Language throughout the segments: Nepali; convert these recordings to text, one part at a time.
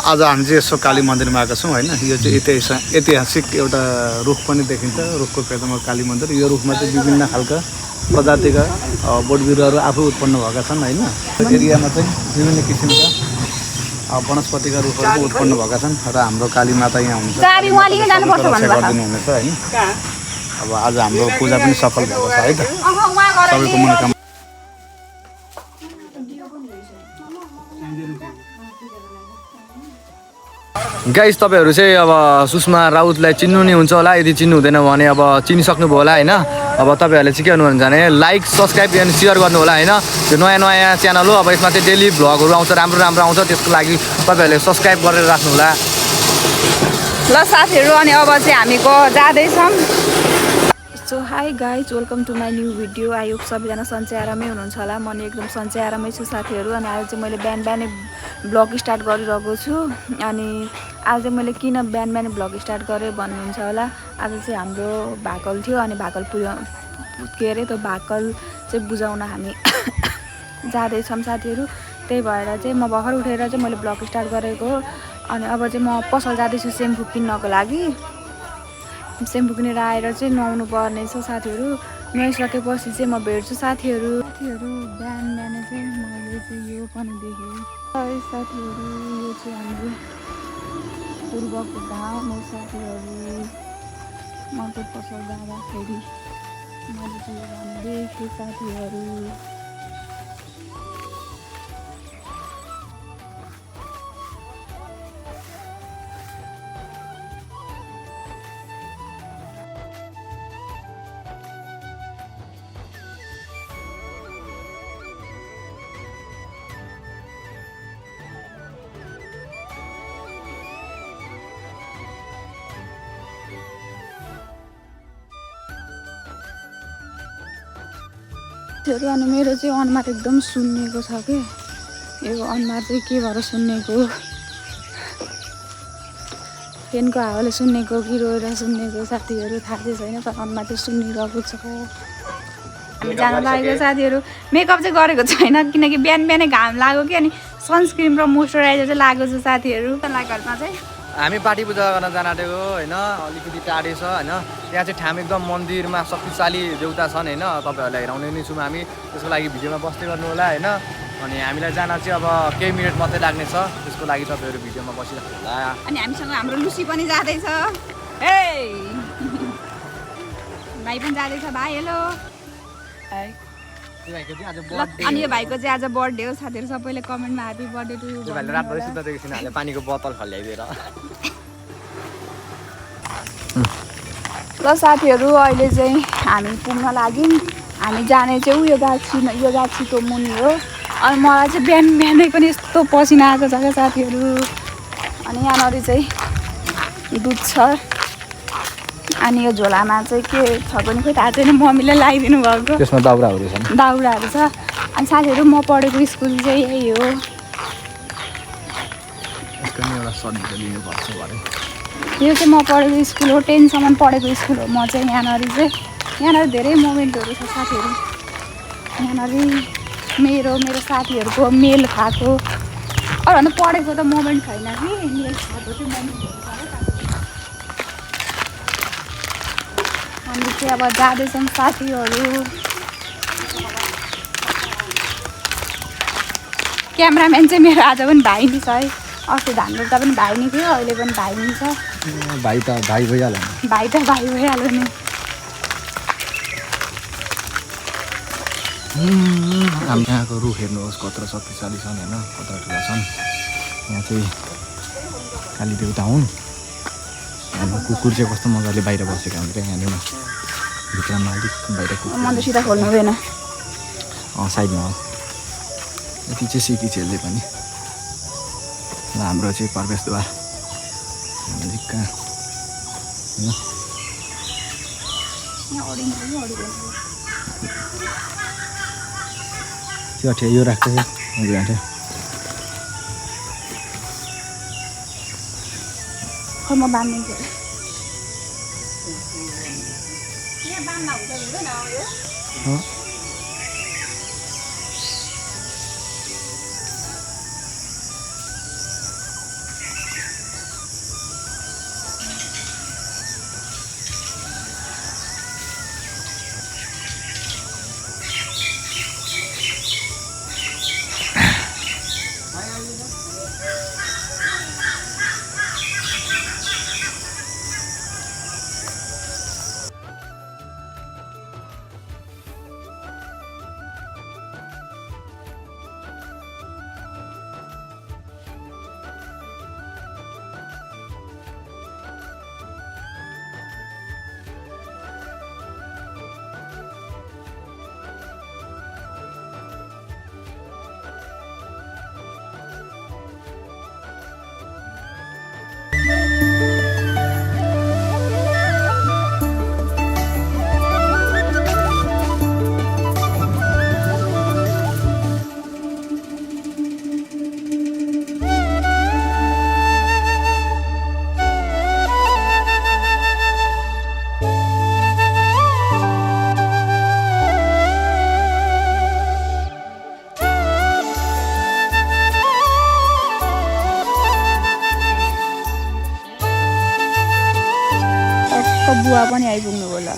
आज हामी चाहिँ यसो काली मन्दिरमा आएका छौँ होइन। यो चाहिँ ऐतिहासिक एउटा रुख पनि देखिन्छ। रुखको फेदमा काली मन्दिर। यो रुखमा चाहिँ विभिन्न खालका प्रजातिका बोट बिरुवाहरू आफै उत्पन्न भएका छन् होइन। एरियामा चाहिँ विभिन्न किसिमका वनस्पतिका रुखहरू उत्पन्न भएका छन् र हाम्रो काली माता यहाँ हुनुहुन्छ, गरिदिनु हुनेछ होइन। अब आज हाम्रो पूजा पनि सफल भएको छ है त। सबैको मनोकामना गाइस, तपाईहरु चाहिँ अब सुषमा राउतलाई चिन्नु नि हुन्छ होला। यदि चिन्नु हुँदैन भने अब चिनिसक्नुभयो होला होइन। अब तपाईहरुले चाहिँ के गर्नुहुन्छ भने लाइक सब्स्क्राइब एन्ड शेयर गर्नु होला होइन। यो नयाँ नयाँ च्यानल हो। अब यसमा चाहिँ डेली भ्लगहरु आउँछ, राम्रो राम्रो आउँछ। त्यसको लागि तपाईहरुले सब्स्क्राइब गरेर राख्नु होला। ल साथीहरु, अनि अब चाहिँ हामी जाँदै छौं। So hi guys, welcome to my new video. I hope सबैजना सन्चै आरामै हुनुहुन्छ होला। म नि एकदम सन्चै आरामै छु साथीहरु। अनि आज चाहिँ मैले बिहान बिहानै ब्लग स्टार्ट गरिरहेको छु। अनि आज चाहिँ मैले किन बिहान बिहानै ब्लग स्टार्ट गरेँ भन्नुहुन्छ होला। आज चाहिँ हाम्रो भाकल थियो अनि भाकल के अरे त्यो भाकल चाहिँ बुझाउन हामी जाँदैछौँ साथीहरु। त्यही भएर चाहिँ म भर्खर उठेर चाहिँ मैले ब्लग स्टार्ट गरेको। अनि अब चाहिँ म पसल जाँदैछु सेम्पू किन्नको लागि। सेम्पू किनेर आएर चाहिँ नुहाउनु पर्ने छ साथीहरु। नुहाइसकेपछि चाहिँ म भेट्छु साथीहरु। बिहान बिहान चाहिँ मैले चाहिँ यो पनि देखेँ साथीहरु। यो चाहिँ हाम्रो पूर्वको गाउँ हो साथीहरु। म चाहिँ पसल जाँदाखेरि मैले चाहिँ देखेँ साथीहरु। अनि मेरो चाहिँ अनुहार एकदम सुन्निएको छ कि। यो अनुहार चाहिँ के भएर सुन्निएको, फेनको हावाले सुन्निएको कि रोएर सुन्निएको साथीहरु थाहा चाहिँ छैन। तर अनुहार चाहिँ सुन्निरहेको छ। हामी जान लागेको साथीहरु। मेकअप चाहिँ गरेको छैन किनकि बिहान बिहानै घाम लाग्यो कि। अनि सनस्क्रिन र मोइस्चराइजर चाहिँ लागेको छ साथीहरु। घरमा चाहिँ हामी पार्टी पूजा गर्न जान आँटेको होइन। अलिकति टाढे छ होइन। त्यहाँ चाहिँ ठाउँ एकदम मन्दिरमा शक्तिशाली देउता छन् होइन। तपाईहरुलाई हेराउने नै छौँ हामी। त्यसको लागि भिडियोमा बस्दै गर्नु होला होइन। अनि हामीलाई जान चाहिँ अब केही मिनेट मात्रै लाग्ने छ। त्यसको लागि तपाईहरु भिडियोमा बसिराख्नु होला। अनि हामीसँग हाम्रो लुसी पनि जाँदैछ। हे भाइ पनि जाँदैछ। भाइ हेलो। अनि यो भाइको चाहिँ आज बर्थडे हो साथीहरु। सबैले कमेन्टमा ह्यापी बर्थडे टु यु। भाइले रातभरि सुत्दाखेरि सिनाले पानीको बोतल खल्याइदिएर। ल साथीहरु, अहिले चाहिँ हामी पुग्न लाग्यौँ। हामी जाने चाहिँ यो गाछीको मुनि हो। अनि मलाई चाहिँ बिहान बिहानै पनि यस्तो पसिना आएको छ क्या साथीहरु। अनि यहाँनिर चाहिँ दुध छ। अनि यो झोलामा चाहिँ के छ भने खोइ थाहा छैन। मम्मीले लगाइदिनु भएको। त्यसमा दाउराहरू छन्। दाउराहरू छ। अनि साथीहरु, म पढेको स्कुल चाहिँ यही हो। यसको नि एउटा सर्ट लिनुपर्छ भरे। यो चाहिँ म पढेको स्कुल हो। 10 सम्म पढेको स्कुल हो म चाहिँ। यहाँनिर धेरै मोमेन्टहरू छ साथीहरु। यहाँनिर मेरो साथीहरूको मेल खाएको। अरू भन्दा पढेको त मोमेन्ट छैन कि, मेल खाएको चाहिँ मोमेन्ट छ। अनि चाहिँ अब जाँदैछौँ साथीहरु। क्यामेराम्यान चाहिँ मेरो आज पनि भाइ नि छ है। अस्ति धान रोप्दा पनि भाइ नि थियो, अहिले पनि भाइ नि छ। भाइ त भाइ भइहाल्यो नि। भाइ त भाइ भइहाल्यो नि। हामी यहाँको रुख हेर्नुहोस् कत्रो शक्तिशाली छन् होइन। कत्रो ठुला छन्। यहाँ चाहिँ काली देउता हुन्। हाम्रो कुकुर चाहिँ कस्तो मजाले बाहिर बसेको हुन्छ यहाँनिर। भित्रमा अलिक बाहिर कुकुर। म त सिधा खोल्नु हुँदैन। साइडमा हो। यति चाहिँ सिकी चेल्दै पनि। र हाम्रो चाहिँ प्रवेशद्वार अलिक कहाँ त्यो ठ्या यो राख्छ कि म बाँध्ने टक्क बुवा पनि आइपुग्नु भयो ल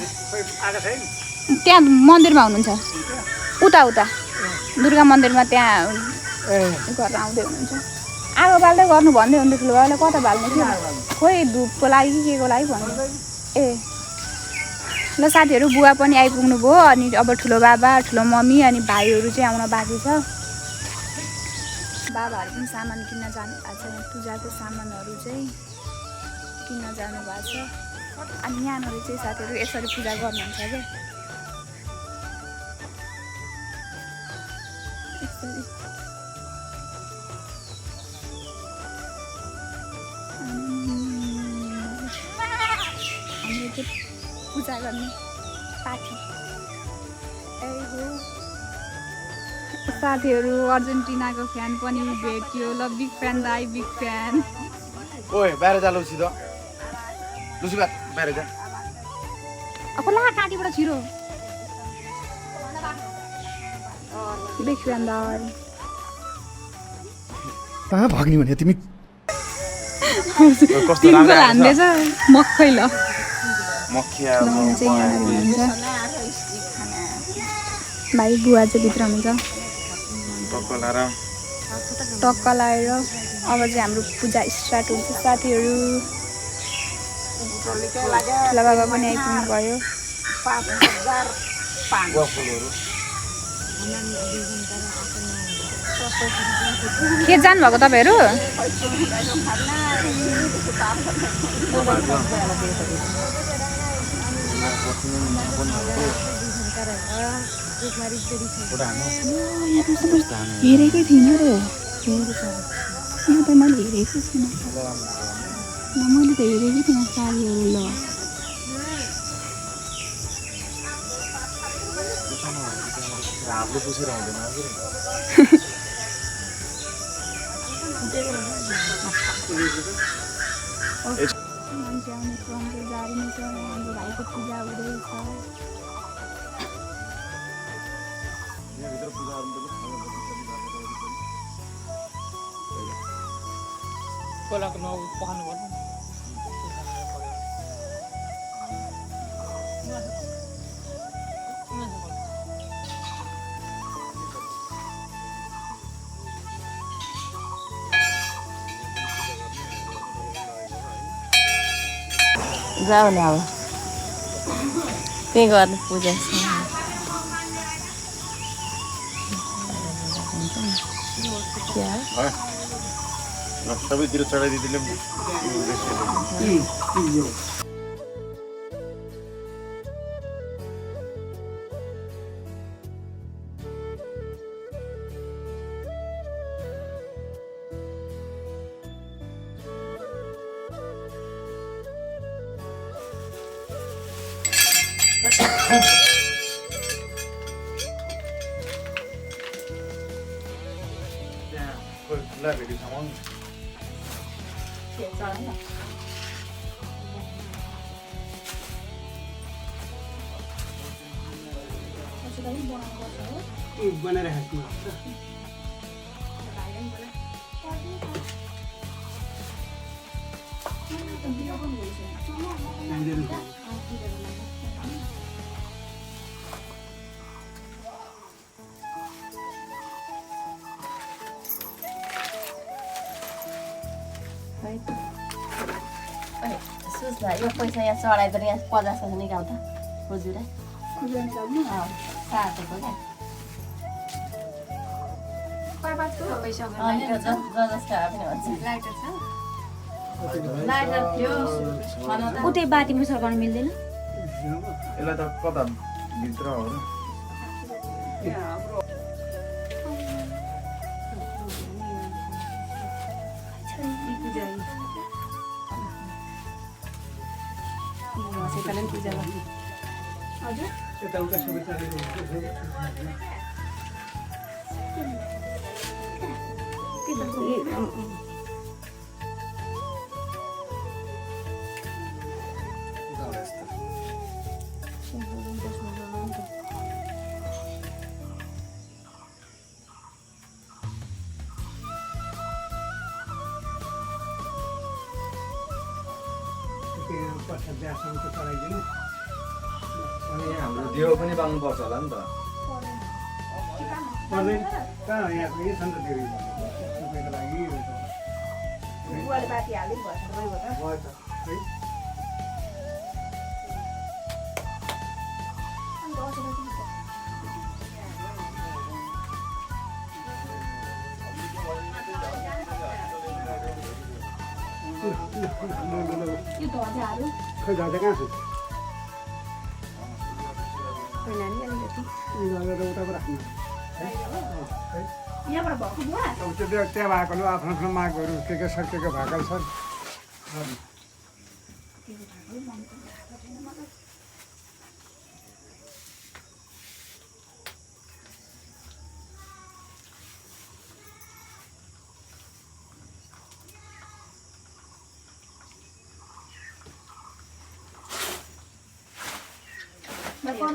त्यहाँ मन्दिरमा हुनुहुन्छ उता उता दुर्गा मन्दिरमा त्यहाँ गरेर आउँदै हुनुहुन्छ आगो बाल्दै गर्नु भन्दै हुन्थ्यो ठुलो बाबाले कता बाल्ने थियो खोइ धुपको लागि कि के को लागि भन्नु ए ल साथीहरू बुवा पनि आइपुग्नु भयो अनि अब ठुलो बाबा ठुलो मम्मी अनि भाइहरू चाहिँ आउन बाँकी छ बाबाहरू पनि सामान किन्न जानु भएको छ पूजाको सामानहरू चाहिँ किन्न जानु भएको छ अनि यहाँनिर चाहिँ साथीहरू यसरी पूजा गर्नुहुन्छ क्या यसरी हामीले चाहिँ पूजा गर्ने पाठी हो साथीहरू अर्जेन्टिनाको फ्यान पनि भेट्यो ल बिग फ्यान दाइ बिग फ्यान ओए बाहिर जा लुसी त लुसी बाहिर जा अब ला काटीबाट छिरो बिग फ्यान दाइ कहाँ भाग्ने भने तिमी टिम्पल हान्दैछ मक्खै ल मक्खिया भाइ बुवा चाहिँ भित्र हुनुहुन्छ टक्क लाएर अब चाहिँ हाम्रो पूजा स्टार्ट हुन्छ साथीहरू ठुला बाबा पनि आइपुग्नु भयो के जानुभएको तपाईँहरू हेरेकै थिइनँ र यहाँ त मैले हेरेकै थिइनँ मैले त हेरेकै थिइनँ साडीहरू ल मान्छे आउने क्रम चाहिँ जारी नै छ हाम्रो भाइको पूजा हुँदैछ खोलाको नौ पखाल्नु पर्छ जाऊ न अब त्यही गर्नु पूजा सबैतिर चढाइदिँदै बनाएर राख्नु सुस्ला यो पैसा यहाँ चढाइदिएर यहाँ 50 निकाल त खुजुरा साथीको क्या उतै बाटीमा सघाउनु मिल्दैन यसलाई त कता भित्र हो र यताउता सबै चलेको प्रसाद ल्यासम्म त चढाइदिनु अनि हाम्रो देव पनि पाउनुपर्छ होला नि त पर्दैन कहाँ यहाँको यही छ नि त धेरै तपाईँको लागि बुवाले बाटी हालिदिनु भएछ गइबाट है यो ध्वजाहरू खै ध्वजा कहाँ छ खै नानी अलिकति यो ध्वजा त उताको राख्नु यहाँबाट भएको बुवा अब त्यो त्यहाँ भएकोले आफ्नो आफ्नो मागहरू के सकेको भएका छन्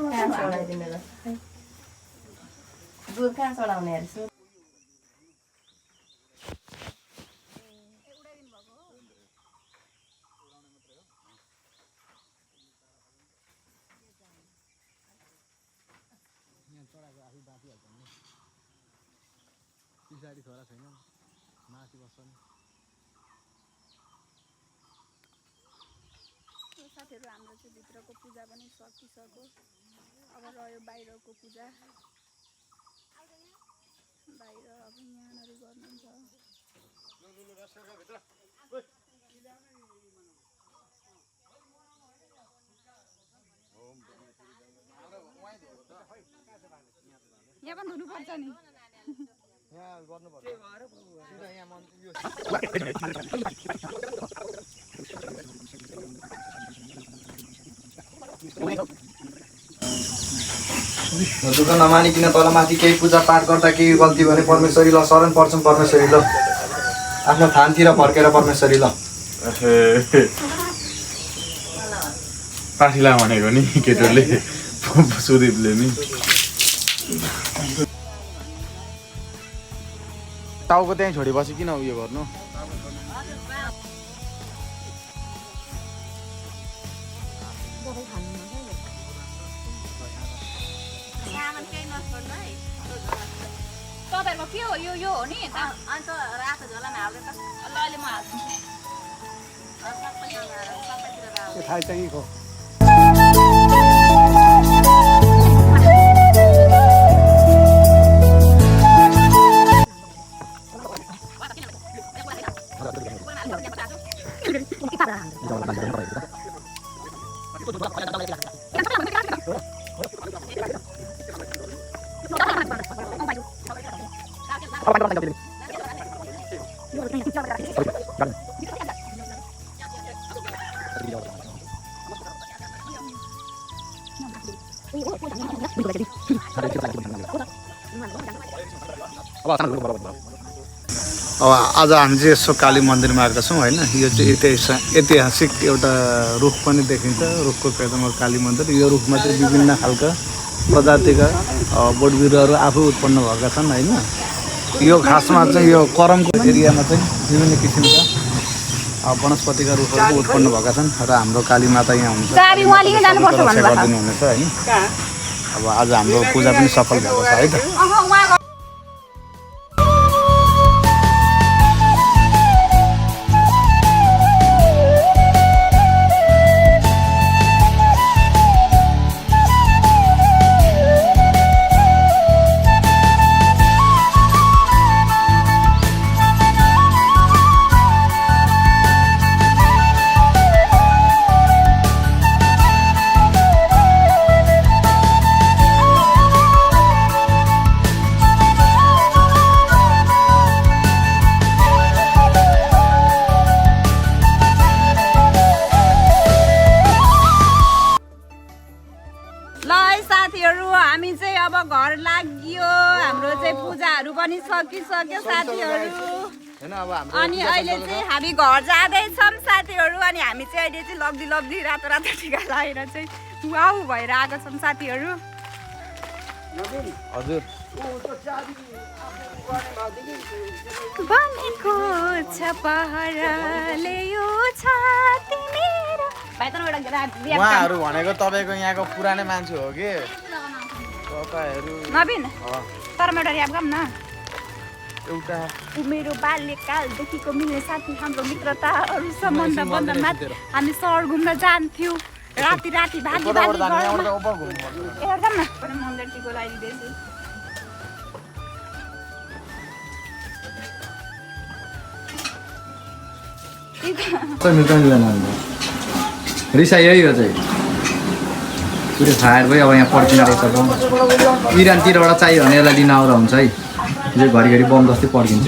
कहाँ चढाइदिनु र दुध कहाँ चढाउने अरे सो पछाडि छोरा छैन माथि बस्छन् साथीहरू हाम्रो चाहिँ भित्रको पूजा पनि सकिसक्यो अब रह्यो बाहिरको पूजा बाहिर अब यहाँनिर गर्नुहुन्छ यहाँ पनि धुनुपर्छ नि यहाँ गर्नुपर्छ यहाँ मन यो दुःख नमानिकन तल माथि केही पूजा पाठ गर्दा केही गल्ती भने परमेश्वरी ल शरण पर्छौँ परमेश्वरी ल आफ्नो थानतिर फर्केर परमेश्वरी ल पाठीलाई भनेको नि केटोले सुदीपले नि टाउको त्यहीँ छोडेपछि किन उयो गर्नु तपाईँहरूको के हो यो हो नि अन्त रातो झोलामा हाल्दै त ल अहिले म हाल्छु त्यो थाहा चाहिँ को अब आज हामी चाहिँ यसो काली मन्दिरमा आएका छौँ होइन यो चाहिँ ऐतिहासिक एउटा रुख पनि देखिन्छ रुखको पेदमा काली मन्दिर यो रुखमा चाहिँ विभिन्न खालका प्रजातिका बोट बिरुवाहरू आफै उत्पन्न भएका छन् होइन यो खासमा चाहिँ यो करमको एरियामा चाहिँ विभिन्न किसिमका वनस्पतिका रुखहरू उत्पन्न भएका छन् र हाम्रो काली माता यहाँ हुनुहुन्छ गरिदिनुहुनेछ होइन अब आज हाम्रो पूजा पनि सफल भएको छ है त हामी चाहिँ अब घर लाग्यो हाम्रो चाहिँ पूजाहरू पनि सकिसक्यो साथीहरू अनि अहिले चाहिँ हामी घर जाँदैछौँ साथीहरू अनि हामी चाहिँ अहिले चाहिँ लग्दी लग्दी रातो रातो टिका लगाएर चाहिँ वाउ भएर आएको छौँ साथीहरू हजुर बनेको छ पहराले यो छाती मेरो भाइ तर एउटा बिहा उहाँहरू भनेको तपाईँको यहाँको पुरानै मान्छे हो कि तपाईँहरू नवीन तर म एउटा ऱ्याप गाऊँ न एउटा ऊ मेरो बाल्यकालदेखिको मिल्ने साथी हाम्रो मित्रताहरू सम्बन्ध बन्धनमा हामी सहर घुम्न जान्थ्यौँ राति राति भागी भागी घरमा एउटा न मन्दिर टिको लगाइदिँदैछु रिसा यही हो चाहिँ पुरै फायर भयो अब यहाँ पर्खिन रहेछ इरानतिरबाट चाहियो भने यसलाई लिन आउँदा हुन्छ है यो घरिघरि बम जस्तै पर्खिन्छ